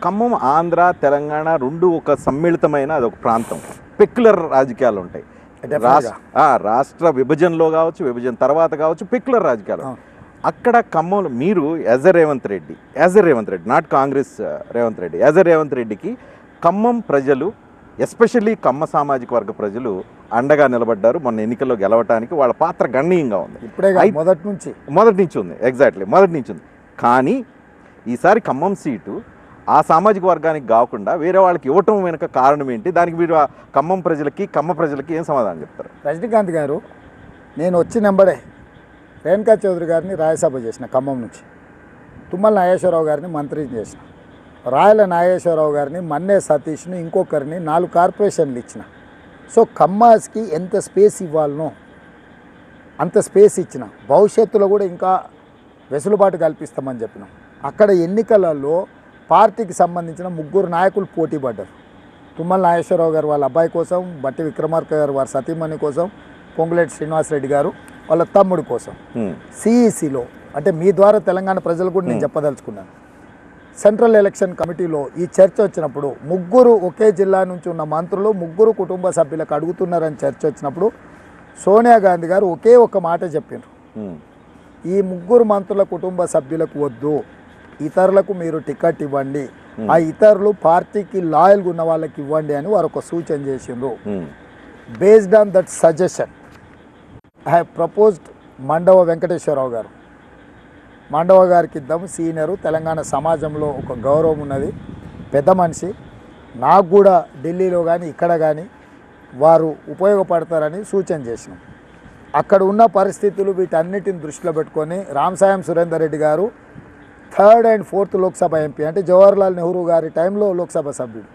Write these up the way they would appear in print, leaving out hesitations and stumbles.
ఖమ్మం ఆంధ్ర తెలంగాణ రెండు ఒక సమ్మిళితమైన అదొక ప్రాంతం. పెక్యులర్ రాజకీయాలు ఉంటాయి. రాష్ట్ర విభజనలో కావచ్చు, విభజన తర్వాత కావచ్చు, పెక్యులర్ రాజకీయాలు. అక్కడ ఖమ్మంలో మీరు as a Revanth Reddy, not Congress Revanth Reddy, as a Revanth రెడ్డికి ఖమ్మం ప్రజలు, ఎస్పెషల్లీ కమ్మ సామాజిక వర్గ ప్రజలు అండగా నిలబడ్డారు. మొన్న ఎన్నికల్లో గెలవటానికి వాళ్ళ పాత్ర గణనీయంగా ఉంది. ఇప్పుడే మొదటి నుంచి ఉంది. ఎగ్జాక్ట్లీ మొదటి నుంచి ఉంది. కానీ ఈసారి ఖమ్మం సీటు ఆ సామాజిక వర్గానికి కాకుండా వేరే వాళ్ళకి ఇవ్వటం వెనుక కారణం ఏంటి? దానికి మీరు ఖమ్మం ప్రజలకి, కమ్మ ప్రజలకి ఏం సమాధానం చెప్తారు? రజనీకాంత్ గారు, నేను వచ్చినంబడే రేణుకా చౌదరి గారిని రాజ్యసభ చేసిన ఖమ్మం నుంచి, తుమ్మల నాగేశ్వరరావు గారిని మంత్రి చేసిన, రాయల నాగేశ్వరరావు గారిని, మన్నే సతీష్ని, ఇంకొకరిని 4 కార్పొరేషన్లు ఇచ్చిన. సో ఖమ్మాస్కి ఎంత స్పేస్ ఇవ్వాలనో అంత స్పేస్ ఇచ్చిన. భవిష్యత్తులో కూడా ఇంకా వెసులుబాటు కల్పిస్తామని చెప్పినాం. అక్కడ ఎన్నికలలో పార్టీకి సంబంధించిన 3 నాయకులు పోటీ పడ్డారు. తుమ్మల నాగేశ్వరరావు గారు వాళ్ళ అబ్బాయి కోసం, బట్టి విక్రమార్క గారు వారి సతీమణి కోసం, పొంగులేటి శ్రీనివాసరెడ్డి గారు వాళ్ళ తమ్ముడి కోసం. సిఈసిలో అంటే మీ ద్వారా తెలంగాణ ప్రజలు కూడా నేను చెప్పదలుచుకున్నాను. సెంట్రల్ ఎలక్షన్ కమిటీలో ఈ చర్చ వచ్చినప్పుడు 3 ఒకే జిల్లా నుంచి ఉన్న మంత్రులు 3 కుటుంబ సభ్యులకు అడుగుతున్నారని చర్చ వచ్చినప్పుడు సోనియా గాంధీ గారు ఒకే ఒక మాట చెప్పారు, ఈ 3 మంత్రుల కుటుంబ సభ్యులకు వద్దు, ఇతరులకు మీరు టికెట్ ఇవ్వండి, ఆ ఇతరులు పార్టీకి లాయల్గా ఉన్న వాళ్ళకి ఇవ్వండి అని వారు ఒక సూచన చేసిండ్రు. Based on that suggestion I have proposed Mandava Venkateswara Rao garu. Mandava గారికి ఇద్దాము, సీనియరు, తెలంగాణ సమాజంలో ఒక గౌరవం ఉన్నది, పెద్ద మనిషి, నాకు కూడా ఢిల్లీలో కానీ ఇక్కడ కానీ వారు ఉపయోగపడతారని సూచన చేసినాం. అక్కడ ఉన్న పరిస్థితులు వీటన్నిటిని దృష్టిలో పెట్టుకొని రామసాయం సురేందర్ రెడ్డి గారు 3rd and 4th Lok Sabha MP, అంటే జవహర్లాల్ నెహ్రూ గారి టైంలో లోక్సభ సభ్యుడు,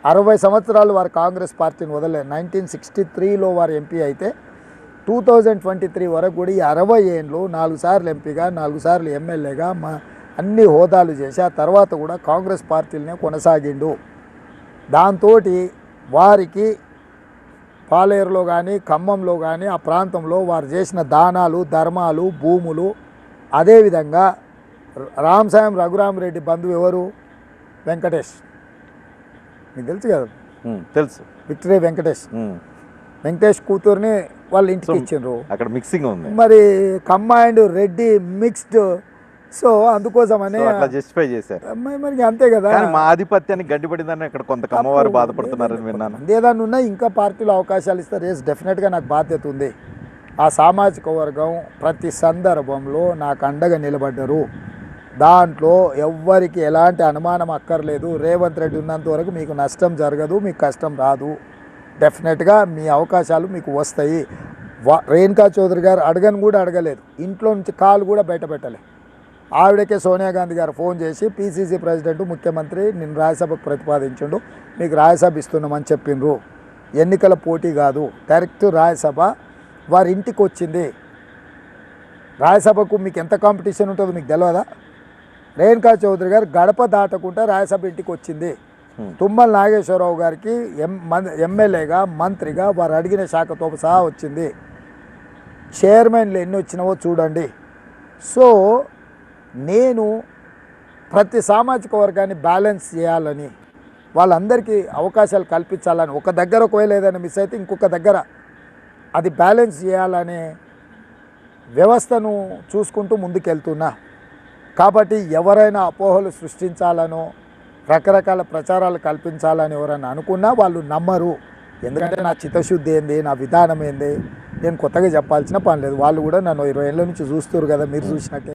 60 సంవత్సరాలు వారు కాంగ్రెస్ పార్టీని వదలే. 1963లో వారు ఎంపీ అయితే 2023 వరకు కూడా ఈ 60 ఏళ్ళు 4 సార్లు ఎంపీగా, 4 సార్లు ఎమ్మెల్యేగా అన్ని హోదాలు చేసి ఆ తర్వాత కూడా కాంగ్రెస్ పార్టీలనే కొనసాగిండు. దాంతో వారికి పాలేరులో కానీ ఖమ్మంలో కానీ ఆ ప్రాంతంలో వారు చేసిన దానాలు, ధర్మాలు, భూములు, అదేవిధంగా రామసాయం రఘురామరెడ్డి బంధువు ఎవరు? వెంకటేష్, మీకు తెలుసు కదా, తెలుసు, విక్టరీ వెంకటేష్ కూతుర్ని వాళ్ళ ఇంటికి ఇచ్చిండ్రు. అక్కడ మిక్సింగ్ ఉంది, మరి కమ్మ అండ్ రెడ్డి మిక్స్డ్. సో అందుకోసమని జస్టిఫై చేశారు. మరి అంతే కదా, మా ఆధిపత్యాన్ని గడ్డిపడిందని ఇక్కడ కొంత కమ్మవారు బాధపడుతున్నారని విన్నాను. ఏదన్నా ఉన్నా ఇంకా పార్టీలో అవకాశాలు ఇస్తారు. డెఫినెట్గా నాకు బాధ్యత ఉంది. ఆ సామాజిక వర్గం ప్రతి సందర్భంలో నాకు అండగా నిలబడ్డారు. దాంట్లో ఎవ్వరికి ఎలాంటి అనుమానం అక్కర్లేదు. రేవంత్ రెడ్డి ఉన్నంత వరకు మీకు నష్టం జరగదు, మీకు కష్టం రాదు. డెఫినెట్గా మీ అవకాశాలు మీకు వస్తాయి. రేణుకా చౌదరి గారు అడగలేదు, ఇంట్లో నుంచి కాలు కూడా బయట పెట్టలేదు. ఆవిడకే సోనియా గాంధీ గారు ఫోన్ చేసి పిసిసి ప్రెసిడెంట్, ముఖ్యమంత్రి నిన్ను రాజ్యసభకు ప్రతిపాదించిండు, మీకు రాజ్యసభ ఇస్తున్నామని చెప్పిండ్రు. ఎన్నికల పోటీ కాదు, డైరెక్ట్ రాజ్యసభ వారి ఇంటికి వచ్చింది. రాజ్యసభకు మీకు ఎంత కాంపిటీషన్ ఉంటుందో మీకు తెలియదా? రేణుకా చౌదరి గారు గడప దాటకుండా రాజ్యసభ ఇంటికి వచ్చింది. తుమ్మల నాగేశ్వరరావు గారికి ఎమ్మెల్యేగా, మంత్రిగా వారు అడిగిన శాఖతో సహా వచ్చింది. చైర్మన్లు ఎన్ని వచ్చినావో చూడండి. సో నేను ప్రతి సామాజిక వర్గాన్ని బ్యాలెన్స్ చేయాలని, వాళ్ళందరికీ అవకాశాలు కల్పించాలని, ఒక దగ్గర ఒకవేళ ఏదైనా మిస్ అయితే ఇంకొక దగ్గర అది బ్యాలెన్స్ చేయాలనే వ్యవస్థను చూసుకుంటూ ముందుకెళ్తున్నా. కాబట్టి ఎవరైనా అపోహలు సృష్టించాలనో రకరకాల ప్రచారాలు కల్పించాలని ఎవరైనా అనుకున్నా వాళ్ళు నమ్మరు. ఎందుకంటే నా చిత్తశుద్ధి ఏంది, నా విధానం ఏంది, నేను కొత్తగా చెప్పాల్సిన పని లేదు. వాళ్ళు కూడా నన్ను 20 ఏళ్ళ నుంచి చూస్తారు కదా, మీరు చూసినట్టే.